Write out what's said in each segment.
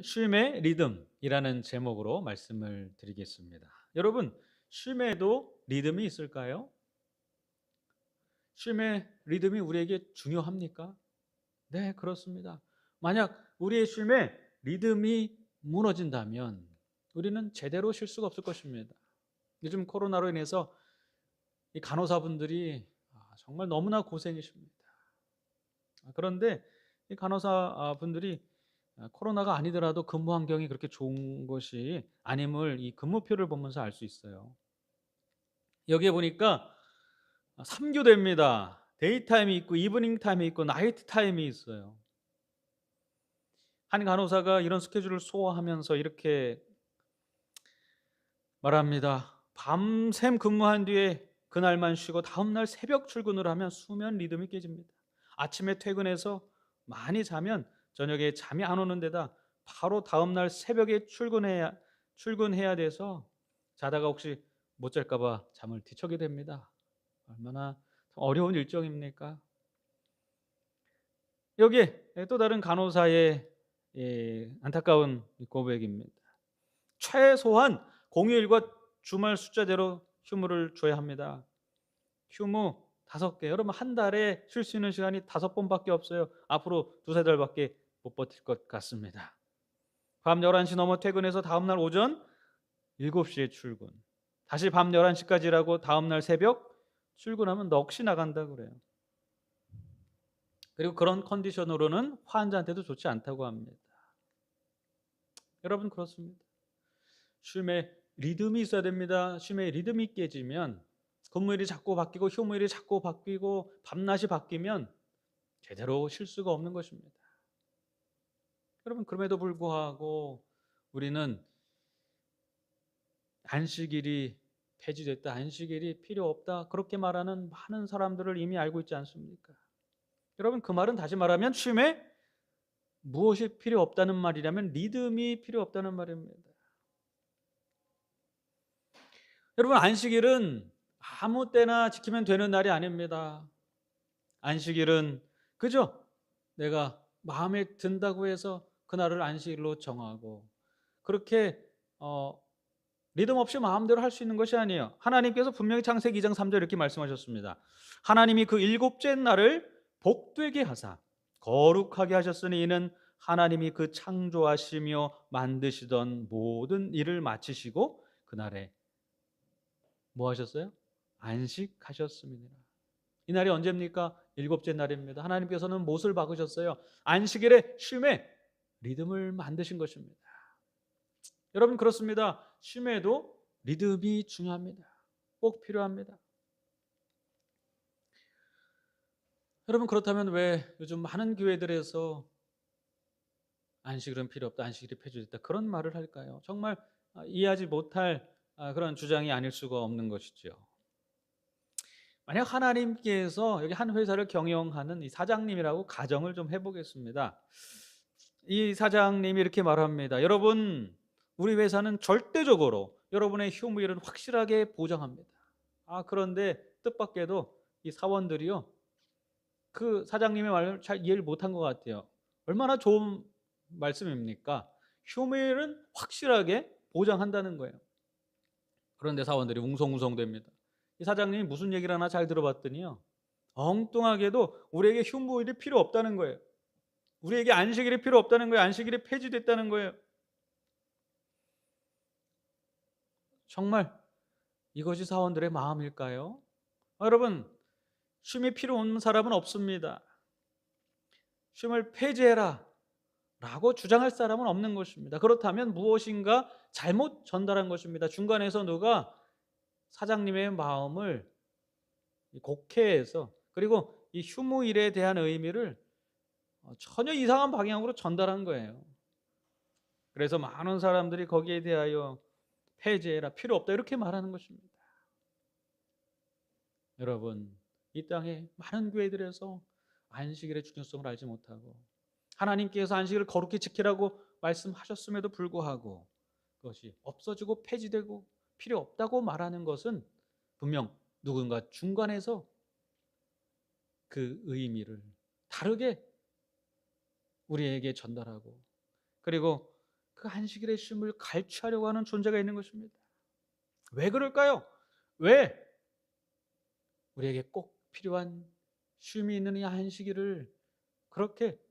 쉼의 리듬이라는 제목으로 말씀을 드리겠습니다. 여러분, 쉼에도 리듬이 있을까요? 쉼의 리듬이 우리에게 중요합니까? 네, 그렇습니다. 만약 우리의 쉼에 리듬이 무너진다면 우리는 제대로 쉴 수가 없을 것입니다. 요즘 코로나로 인해서 이 간호사분들이 정말 너무나 고생이십니다. 그런데 이 간호사분들이 코로나가 아니더라도 근무 환경이 그렇게 좋은 것이 아님을 이 근무표를 보면서 알 수 있어요. 여기에 보니까 3교대입니다. 데이타임이 있고 이브닝 타임이 있고 나이트 타임이 있어요. 한 간호사가 이런 스케줄을 소화하면서 이렇게 말합니다. 밤샘 근무한 뒤에 그날만 쉬고 다음날 새벽 출근을 하면 수면 리듬이 깨집니다. 아침에 퇴근해서 많이 자면 저녁에 잠이 안 오는 데다 바로 다음날 새벽에 출근해야 돼서 자다가 혹시 못 잘까 봐 잠을 뒤척게 됩니다. 얼마나 어려운 일정입니까? 여기에 또 다른 간호사의 안타까운 고백입니다. 최소한 공휴일과 주말 숫자대로 휴무를 줘야 합니다. 휴무 5개. 여러분 한 달에 쉴 수 있는 시간이 5번밖에 없어요. 앞으로 두세 달밖에 못 버틸 것 같습니다. 밤 11시 넘어 퇴근해서 다음 날 오전 7시에 출근. 다시 밤 11시까지 일하고 다음 날 새벽 출근하면 넋이 나간다 그래요. 그리고 그런 컨디션으로는 환자한테도 좋지 않다고 합니다. 여러분 그렇습니다. 쉼에 리듬이 있어야 됩니다. 쉼에 리듬이 깨지면 근무일이 자꾸 바뀌고 휴무일이 자꾸 바뀌고 밤낮이 바뀌면 제대로 쉴 수가 없는 것입니다. 여러분 그럼에도 불구하고 우리는 안식일이 폐지됐다, 안식일이 필요 없다 그렇게 말하는 많은 사람들을 이미 알고 있지 않습니까? 여러분 그 말은 다시 말하면 쉼에 무엇이 필요 없다는 말이라면 리듬이 필요 없다는 말입니다. 여러분 안식일은 아무 때나 지키면 되는 날이 아닙니다. 안식일은 그죠? 내가 마음에 든다고 해서 그날을 안식일로 정하고 그렇게 리듬 없이 마음대로 할 수 있는 것이 아니에요. 하나님께서 분명히 창세기 2장 3절 이렇게 말씀하셨습니다. 하나님이 그 일곱째 날을 복되게 하사 거룩하게 하셨으니 이는 하나님이 그 창조하시며 만드시던 모든 일을 마치시고 그날에 뭐 하셨어요? 안식하셨습니다. 이 날이 언제입니까? 일곱째 날입니다. 하나님께서는 못을 박으셨어요. 안식일에 쉼에 리듬을 만드신 것입니다. 여러분 그렇습니다. 쉼에도 리듬이 중요합니다. 꼭 필요합니다. 여러분 그렇다면 왜 요즘 많은 교회들에서 안식일은 필요 없다, 안식일이 폐지됐다 그런 말을 할까요? 정말 이해하지 못할 그런 주장이 아닐 수가 없는 것이죠. 만약 하나님께서 여기 한 회사를 경영하는 이 사장님이라고 가정을 좀 해보겠습니다. 이 사장님이 이렇게 말합니다. 여러분, 우리 회사는 절대적으로 여러분의 휴무일은 확실하게 보장합니다. 그런데 뜻밖에도 이 사원들이요, 그 사장님의 말을 잘 이해를 못한 것 같아요. 얼마나 좋은 말씀입니까? 휴무일은 확실하게 보장한다는 거예요. 그런데 사원들이 웅성웅성됩니다. 이 사장님이 무슨 얘기를 하나 잘 들어봤더니요, 엉뚱하게도 우리에게 휴무일이 필요 없다는 거예요. 우리에게 안식일이 필요 없다는 거예요. 안식일이 폐지됐다는 거예요. 정말 이것이 사원들의 마음일까요? 여러분, 쉼이 필요 없는 사람은 없습니다. 쉼을 폐지해라 라고 주장할 사람은 없는 것입니다. 그렇다면 무엇인가 잘못 전달한 것입니다. 중간에서 누가 사장님의 마음을 곡해해서 그리고 이 휴무일에 대한 의미를 전혀 이상한 방향으로 전달한 거예요. 그래서 많은 사람들이 거기에 대하여 폐지해라, 필요 없다 이렇게 말하는 것입니다. 여러분, 이 땅에 많은 교회들에서 안식일의 중요성을 알지 못하고 하나님께서 안식일을 거룩히 지키라고 말씀하셨음에도 불구하고 그것이 없어지고 폐지되고 필요 없다고 말하는 것은 분명 누군가 중간에서 그 의미를 다르게 우리에게 전달하고 그리고 그 안식일의 쉼을 갈취하려고 하는 존재가 있는 것입니다. 왜 그럴까요? 왜 우리에게 꼭 필요한 쉼이 있는 이 안식일을 그렇게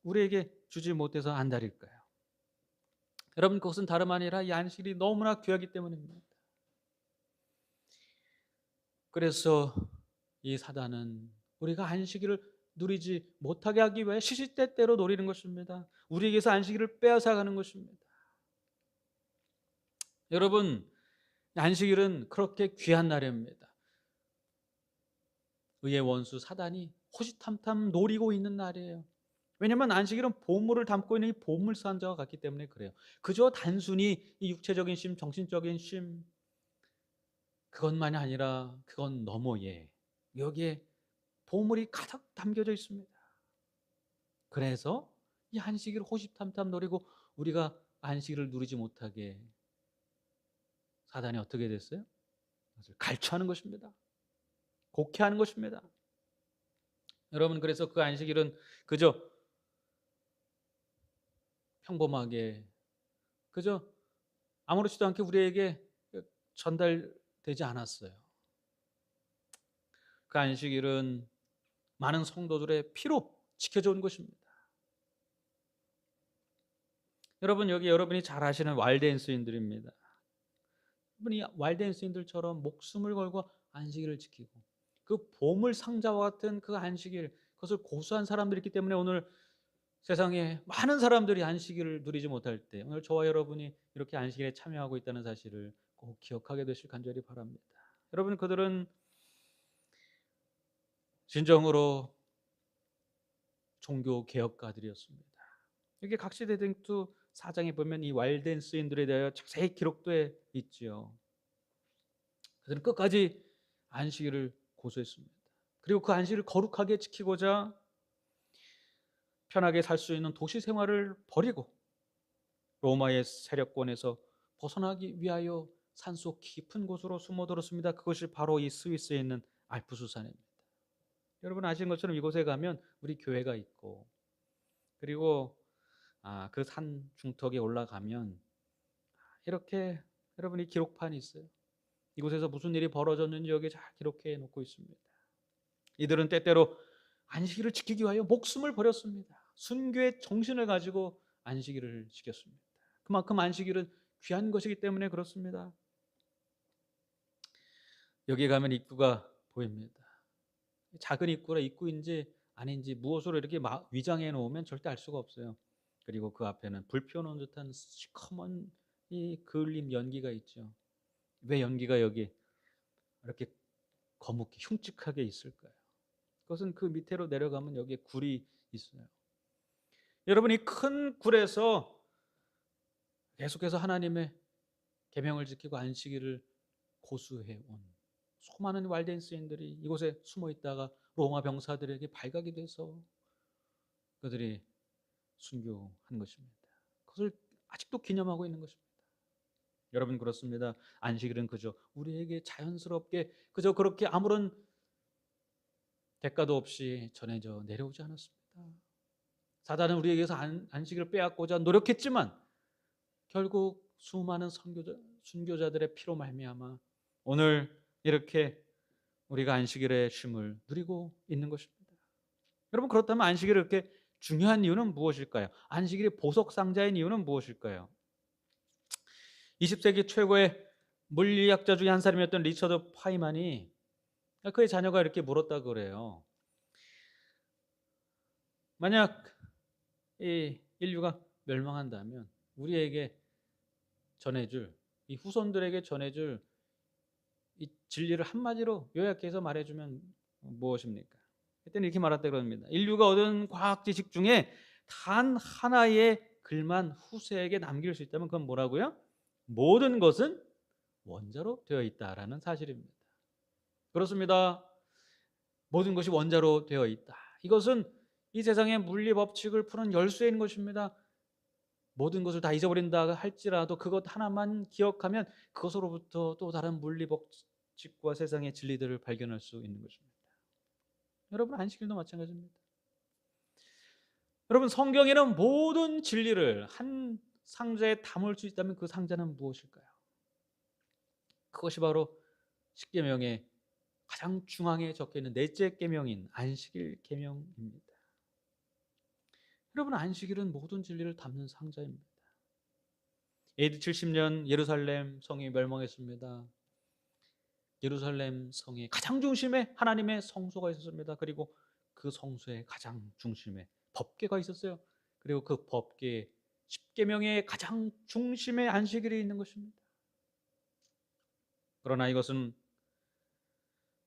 우리에게 주지 못해서 안달일까요? 여러분, 그것은 다름 아니라 이 안식일이 너무나 귀하기 때문입니다. 그래서 이 사단은 우리가 안식일을 누리지 못하게 하기 위해 시시때때로 노리는 것입니다. 우리에게서 안식일을 빼앗아가는 것입니다. 여러분, 안식일은 그렇게 귀한 날입니다. 의의 원수 사단이 호시탐탐 노리고 있는 날이에요. 왜냐하면 안식일은 보물을 담고 있는 이 보물상자와 같기 때문에 그래요. 그저 단순히 이 육체적인 쉼, 정신적인 쉼, 그것만이 아니라 그건 너머에 여기에 보물이 가득 담겨져 있습니다. 그래서 이 안식일을 호시탐탐 노리고 우리가 안식일을 누리지 못하게 사단이 어떻게 됐어요? 그것을 갈취하는 것입니다. 곡해하는 것입니다. 여러분, 그래서 그 안식일은 그저 평범하게, 그저 아무렇지도 않게 우리에게 전달되지 않았어요. 그 안식일은 많은 성도들의 피로 지켜져 온 것입니다. 여러분, 여기 여러분이 잘 아시는 왈덴스인들입니다. 여러분이 왈덴스인들처럼 목숨을 걸고 안식일을 지키고 그 보물 상자와 같은 그 안식일, 그것을 고수한 사람들이 있기 때문에 오늘 세상에 많은 사람들이 안식일을 누리지 못할 때 오늘 저와 여러분이 이렇게 안식일에 참여하고 있다는 사실을 꼭 기억하게 되실 간절히 바랍니다. 여러분, 그들은 진정으로 종교 개혁가들이었습니다. 여기 각시대등투 4장에 보면 이 왈덴스인들에 대하여 자세히 기록되어 있지요. 그들은 끝까지 안식일을 고수했습니다. 그리고 그 안식일을 거룩하게 지키고자 편하게 살 수 있는 도시 생활을 버리고 로마의 세력권에서 벗어나기 위하여 산속 깊은 곳으로 숨어들었습니다. 그것이 바로 이 스위스에 있는 알프스 산입니다. 여러분 아시는 것처럼 이곳에 가면 우리 교회가 있고, 그리고 그 산 중턱에 올라가면 이렇게 여러분이 기록판이 있어요. 이곳에서 무슨 일이 벌어졌는지 여기 잘 기록해 놓고 있습니다. 이들은 때때로 안식일을 지키기 위하여 목숨을 버렸습니다. 순교의 정신을 가지고 안식일을 지켰습니다. 그만큼 안식일은 귀한 것이기 때문에 그렇습니다. 여기 가면 입구가 보입니다. 작은 입구라 입구인지 아닌지 무엇으로 이렇게 위장해 놓으면 절대 알 수가 없어요. 그리고 그 앞에는 불 피워놓은 듯한 시커먼 이 그을림 연기가 있죠. 왜 연기가 여기 이렇게 거묵게 흉측하게 있을까요? 그것은 그 밑으로 내려가면 여기에 굴이 있어요. 여러분, 이 큰 굴에서 계속해서 하나님의 계명을 지키고 안식일을 고수해 온 수많은 왈덴스인들이 이곳에 숨어 있다가 로마 병사들에게 발각이 돼서 그들이 순교한 것입니다. 그것을 아직도 기념하고 있는 것입니다. 여러분, 그렇습니다. 안식일은 그저 우리에게 자연스럽게 그저 그렇게 아무런 대가도 없이 전해져 내려오지 않았습니다. 사단은 우리에게서 안식일을 빼앗고자 노력했지만 결국 수많은 순교자들의 피로 말미암아 오늘 이렇게 우리가 안식일의 쉼을 누리고 있는 것입니다. 여러분, 그렇다면 안식일이 이렇게 중요한 이유는 무엇일까요? 안식일이 보석 상자인 이유는 무엇일까요? 20세기 최고의 물리학자 중에 한 사람이었던 리처드 파이만이 그의 자녀가 이렇게 물었다고 그래요. 만약 이 인류가 멸망한다면 우리에게 전해줄, 이 후손들에게 전해줄 이 진리를 한마디로 요약해서 말해주면 무엇입니까? 그때는 이렇게 말했다고 합니다. 인류가 얻은 과학 지식 중에 단 하나의 글만 후세에게 남길 수 있다면 그건 뭐라고요? 모든 것은 원자로 되어 있다라는 사실입니다. 그렇습니다. 모든 것이 원자로 되어 있다. 이것은 이 세상의 물리 법칙을 푸는 열쇠인 것입니다. 모든 것을 다 잊어버린다 할지라도 그것 하나만 기억하면 그것으로부터 또 다른 물리 법칙과 세상의 진리들을 발견할 수 있는 것입니다. 여러분, 안식일도 마찬가지입니다. 여러분, 성경에는 모든 진리를 한 상자에 담을 수 있다면 그 상자는 무엇일까요? 그것이 바로 십계명의 가장 중앙에 적혀 있는 넷째 계명인 안식일 계명입니다. 여러분, 안식일은 모든 진리를 담는 상자입니다. AD 70년 예루살렘 성이 멸망했습니다. 예루살렘 성의 가장 중심에 하나님의 성소가 있었습니다. 그리고 그 성소의 가장 중심에 법궤가 있었어요. 그리고 그 법궤 십계명의 가장 중심에 안식일이 있는 것입니다. 그러나 이것은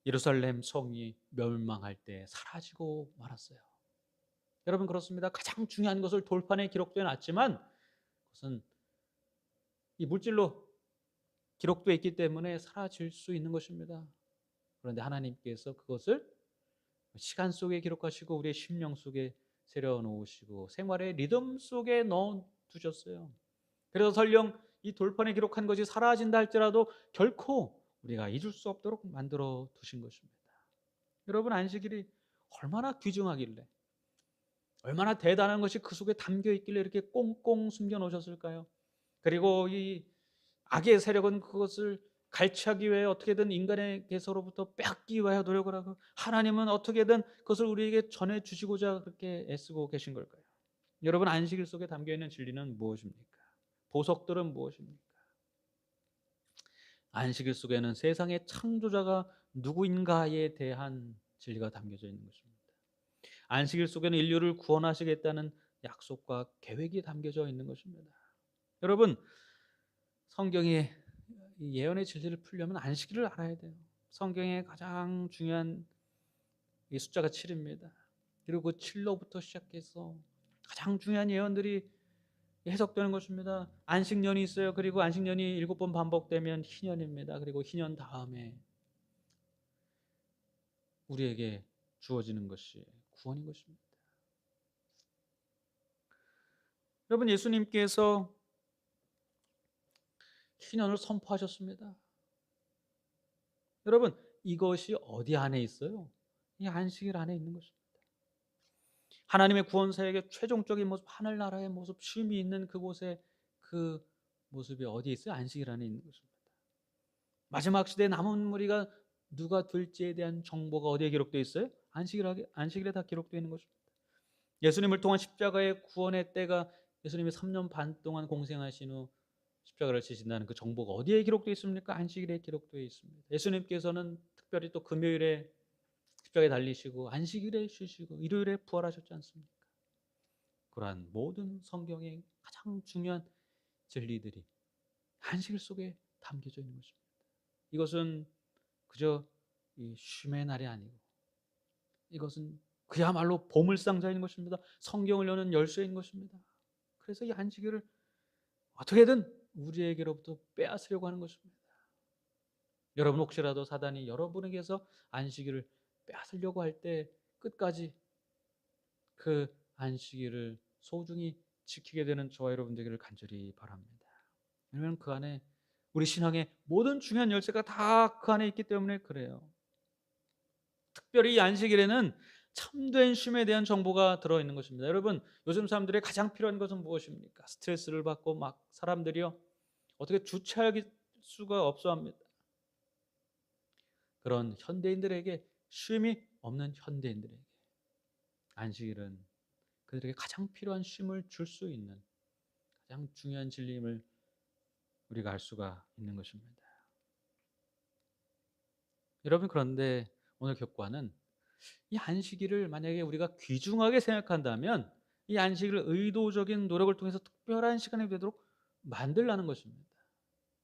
예루살렘 성이 멸망할 때 사라지고 말았어요. 여러분, 그렇습니다. 가장 중요한 것을 돌판에 기록되어 놨지만 그것은 이 물질로 기록되어 있기 때문에 사라질 수 있는 것입니다. 그런데 하나님께서 그것을 시간 속에 기록하시고 우리의 심령 속에 새려 놓으시고 생활의 리듬 속에 넣어 두셨어요. 그래서 설령 이 돌판에 기록한 것이 사라진다 할지라도 결코 우리가 잊을 수 없도록 만들어 두신 것입니다. 여러분, 안식일이 얼마나 귀중하길래, 얼마나 대단한 것이 그 속에 담겨 있길래 이렇게 꽁꽁 숨겨 놓으셨을까요? 그리고 이 악의 세력은 그것을 갈취하기 위해 어떻게든 인간에게서로부터 빼앗기 위하여 노력을 하고, 하나님은 어떻게든 그것을 우리에게 전해주시고자 그렇게 애쓰고 계신 걸까요? 여러분, 안식일 속에 담겨있는 진리는 무엇입니까? 보석들은 무엇입니까? 안식일 속에는 세상의 창조자가 누구인가에 대한 진리가 담겨져 있는 것입니다. 안식일 속에는 인류를 구원하시겠다는 약속과 계획이 담겨져 있는 것입니다. 여러분, 성경의 예언의 진리를 풀려면 안식일을 알아야 돼요. 성경의 가장 중요한 이 숫자가 7입니다. 그리고 그 7로부터 시작해서 가장 중요한 예언들이 해석되는 것입니다. 안식년이 있어요. 그리고 안식년이 7번 반복되면 희년입니다. 그리고 희년 다음에 우리에게 주어지는 것이 구원인 것입니다. 여러분, 예수님께서 희년을 선포하셨습니다. 여러분, 이것이 어디 안에 있어요? 이 안식일 안에 있는 것입니다. 하나님의 구원 사역의 최종적인 모습, 하늘나라의 모습, 쉼이 있는 그곳에 그 모습이 어디에 있어요? 안식일 안에 있는 것입니다. 마지막 시대에 남은 무리가 누가 될지에 대한 정보가 어디에 기록되어 있어요? 안식일에 다 기록되어 있는 것입니다. 예수님을 통한 십자가의 구원의 때가, 예수님이 3년 반 동안 공생하신 후 십자가를 지신다는 그 정보가 어디에 기록되어 있습니까? 안식일에 기록되어 있습니다. 예수님께서는 특별히 또 금요일에 십자가에 달리시고 안식일에 쉬시고 일요일에 부활하셨지 않습니까? 그러한 모든 성경의 가장 중요한 진리들이 안식일 속에 담겨져 있는 것입니다. 이것은 그저 이 쉼의 날이 아니고 이것은 그야말로 보물상자인 것입니다. 성경을 여는 열쇠인 것입니다. 그래서 이 안식일을 어떻게든 우리에게로부터 빼앗으려고 하는 것입니다. 여러분, 혹시라도 사단이 여러분에게서 안식일을 빼앗으려고 할 때 끝까지 그 안식일을 소중히 지키게 되는 저와 여러분 되기를 간절히 바랍니다. 왜냐하면 그 안에 우리 신앙의 모든 중요한 열쇠가 다 그 안에 있기 때문에 그래요. 특별히 이 안식일에는 참된 쉼에 대한 정보가 들어있는 것입니다. 여러분, 요즘 사람들의 가장 필요한 것은 무엇입니까? 스트레스를 받고 막 사람들이요 어떻게 주체할 수가 없어 합니다. 그런 현대인들에게, 쉼이 없는 현대인들에게 안식일은 그들에게 가장 필요한 쉼을 줄 수 있는 가장 중요한 진리임을 우리가 알 수가 있는 것입니다. 여러분, 그런데 오늘 교과는 이 안식일을 만약에 우리가 귀중하게 생각한다면 이 안식일을 의도적인 노력을 통해서 특별한 시간이 되도록 만들라는 것입니다.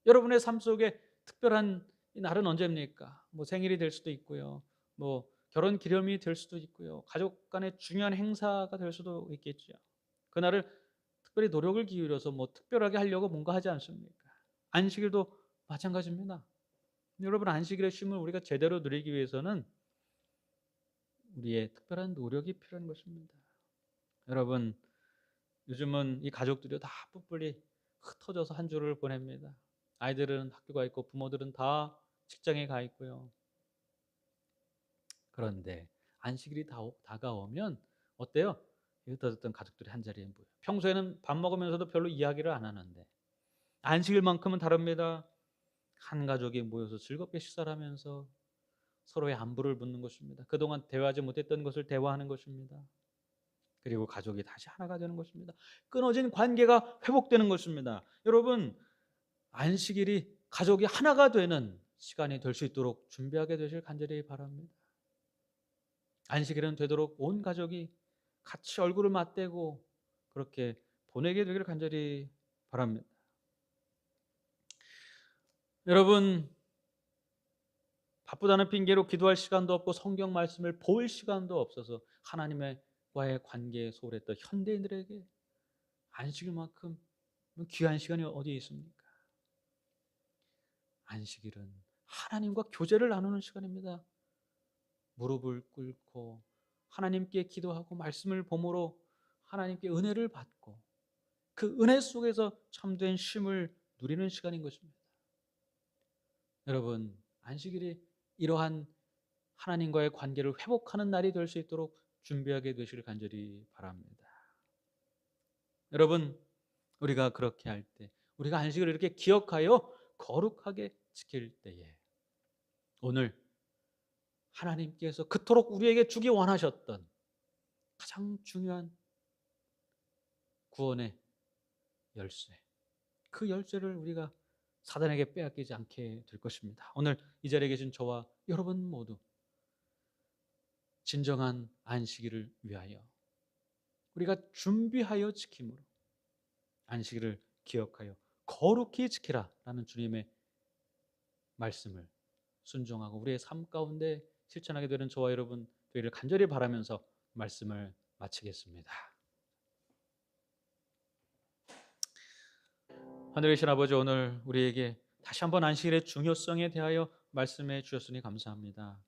여러분의 삶 속에 특별한 이 날은 언제입니까? 뭐 생일이 될 수도 있고요. 뭐 결혼 기념일이 될 수도 있고요. 가족 간의 중요한 행사가 될 수도 있겠죠. 그날을 특별히 노력을 기울여서 뭐 특별하게 하려고 뭔가 하지 않습니까? 안식일도 마찬가지입니다. 여러분, 안식일의 쉼을 우리가 제대로 누리기 위해서는 우리의 특별한 노력이 필요한 것입니다. 여러분, 요즘은 이 가족들이 다 뿔뿔이 흩어져서 한 주를 보냅니다. 아이들은 학교 가 있고 부모들은 다 직장에 가 있고요. 그런데 안식일이 다가오면 어때요? 어떤 가족들이 한자리에 모여 평소에는 밥 먹으면서도 별로 이야기를 안 하는데 안식일만큼은 다릅니다. 한 가족이 모여서 즐겁게 식사를 하면서 서로의 안부를 묻는 것입니다. 그동안 대화하지 못했던 것을 대화하는 것입니다. 그리고 가족이 다시 하나가 되는 것입니다. 끊어진 관계가 회복되는 것입니다. 여러분, 안식일이 가족이 하나가 되는 시간이 될 수 있도록 준비하게 되실 간절히 바랍니다. 안식일은 되도록 온 가족이 같이 얼굴을 맞대고 그렇게 보내게 되기를 간절히 바랍니다. 여러분, 바쁘다는 핑계로 기도할 시간도 없고 성경 말씀을 볼 시간도 없어서 하나님과의 관계에 소홀했던 현대인들에게 안식일만큼 귀한 시간이 어디에 있습니까? 안식일은 하나님과 교제를 나누는 시간입니다. 무릎을 꿇고 하나님께 기도하고 말씀을 보므로 하나님께 은혜를 받고 그 은혜 속에서 참된 쉼을 누리는 시간인 것입니다. 여러분, 안식일이 이러한 하나님과의 관계를 회복하는 날이 될 수 있도록 준비하게 되시길 간절히 바랍니다. 여러분, 우리가 그렇게 할 때, 우리가 안식을 이렇게 기억하여 거룩하게 지킬 때에 오늘 하나님께서 그토록 우리에게 주기 원하셨던 가장 중요한 구원의 열쇠, 그 열쇠를 우리가 사단에게 빼앗기지 않게 될 것입니다. 오늘 이 자리에 계신 저와 여러분 모두 진정한 안식일을 위하여 우리가 준비하여 지킴으로 안식일을 기억하여 거룩히 지키라라는 주님의 말씀을 순종하고 우리의 삶 가운데 실천하게 되는 저와 여러분 되기를 간절히 바라면서 말씀을 마치겠습니다. 하늘에 계신 아버지, 오늘 우리에게 다시 한번 안식일의 중요성에 대하여 말씀해 주셨으니 감사합니다.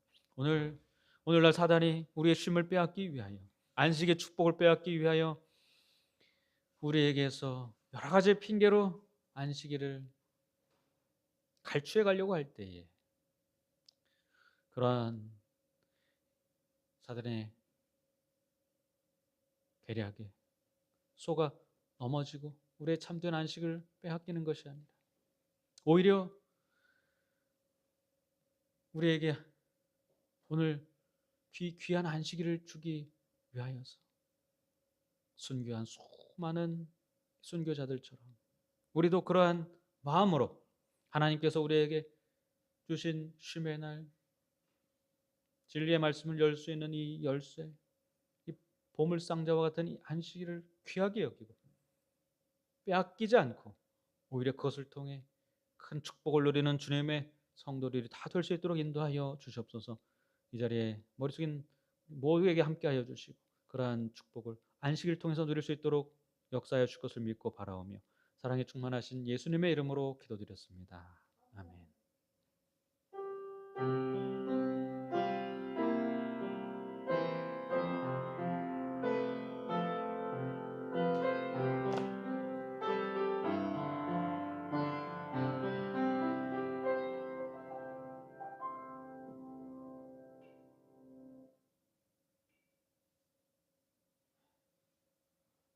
오늘날 사단이 우리의 쉼을 빼앗기 위하여 안식의 축복을 빼앗기 위하여 우리에게서 여러 가지 핑계로 안식일을 갈취해 가려고 할 때에 그러한 사단의 계략에 속아 넘어지고 우리의 참된 안식을 빼앗기는 것이 아니라 오히려 우리에게 오늘 귀한 안식일을 주기 위하여서 순교한 수많은 순교자들처럼 우리도 그러한 마음으로 하나님께서 우리에게 주신 쉼의 날, 진리의 말씀을 열 수 있는 이 열쇠, 이 보물상자와 같은 이 안식일을 귀하게 여기고 빼앗기지 않고 오히려 그것을 통해 큰 축복을 누리는 주님의 성도들이 다 될 수 있도록 인도하여 주시옵소서. 이 자리에 머리 숙인 모두에게 함께하여 주시고 그러한 축복을 안식일 통해서 누릴 수 있도록 역사하여 주실 것을 믿고 바라오며 사랑에 충만하신 예수님의 이름으로 기도드렸습니다. 아멘.